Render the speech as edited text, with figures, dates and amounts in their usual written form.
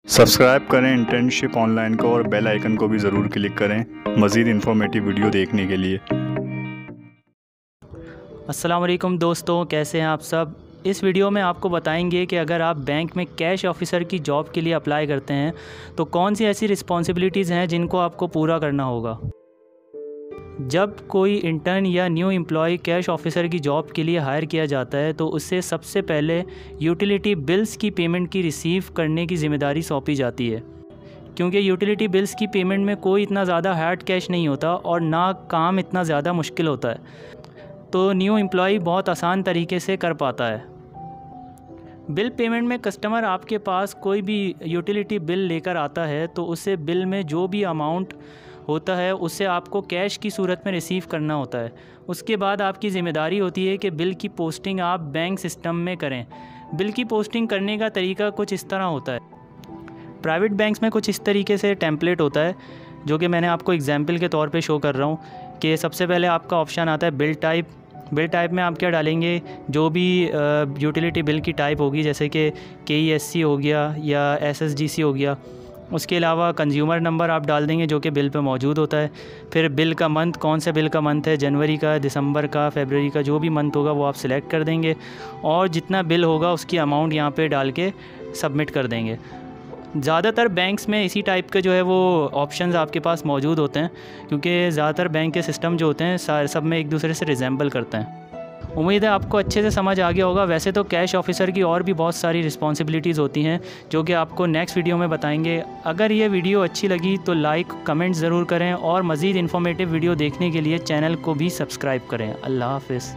Subscribe करें internship online को और बेल आइकन को भी ज़रूर क्लिक करें मज़ीद इन्फॉर्मेटिव वीडियो देखने के लिए। अस्सलाम वालेकुम दोस्तों, कैसे हैं आप सब। इस वीडियो में आपको बताएंगे कि अगर आप बैंक में कैश ऑफिसर की जॉब के लिए अप्लाई करते हैं तो कौन सी ऐसी रिस्पॉन्सिबिलिटीज़ हैं जिनको आपको पूरा करना होगा। जब कोई इंटर्न या न्यू एम्प्लॉय कैश ऑफिसर की जॉब के लिए हायर किया जाता है तो उससे सबसे पहले यूटिलिटी बिल्स की पेमेंट की रिसीव करने की ज़िम्मेदारी सौंपी जाती है, क्योंकि यूटिलिटी बिल्स की पेमेंट में कोई इतना ज़्यादा हार्ड कैश नहीं होता और ना काम इतना ज़्यादा मुश्किल होता है, तो न्यू एम्प्लॉय बहुत आसान तरीके से कर पाता है। बिल पेमेंट में कस्टमर आपके पास कोई भी यूटिलिटी बिल लेकर आता है तो उससे बिल में जो भी अमाउंट होता है उससे आपको कैश की सूरत में रिसीव करना होता है। उसके बाद आपकी ज़िम्मेदारी होती है कि बिल की पोस्टिंग आप बैंक सिस्टम में करें। बिल की पोस्टिंग करने का तरीका कुछ इस तरह होता है। प्राइवेट बैंक्स में कुछ इस तरीके से टेम्पलेट होता है, जो कि मैंने आपको एग्जांपल के तौर पे शो कर रहा हूँ कि सबसे पहले आपका ऑप्शन आता है बिल टाइप। बिल टाइप में आप क्या डालेंगे, जो भी यूटिलिटी बिल की टाइप होगी, जैसे कि KESC हो गया या SSGC हो गया। उसके अलावा कंज्यूमर नंबर आप डाल देंगे जो कि बिल पे मौजूद होता है। फिर बिल का मंथ, कौन से बिल का मंथ है, जनवरी का, दिसंबर का, फरवरी का, जो भी मंथ होगा वो आप सिलेक्ट कर देंगे और जितना बिल होगा उसकी अमाउंट यहाँ पे डाल के सबमिट कर देंगे। ज़्यादातर बैंक्स में इसी टाइप के जो है वो ऑप्शंस आपके पास मौजूद होते हैं, क्योंकि ज़्यादातर बैंक के सिस्टम जो होते हैं सब में एक दूसरे से रिजेंबल करते हैं। उम्मीद है आपको अच्छे से समझ आ गया होगा। वैसे तो कैश ऑफिसर की और भी बहुत सारी रिस्पॉन्सिबिलिटीज़ होती हैं जो कि आपको नेक्स्ट वीडियो में बताएंगे। अगर ये वीडियो अच्छी लगी तो लाइक कमेंट ज़रूर करें और मज़ीद इन्फॉर्मेटिव वीडियो देखने के लिए चैनल को भी सब्सक्राइब करें। अल्लाह हाफ़िज़।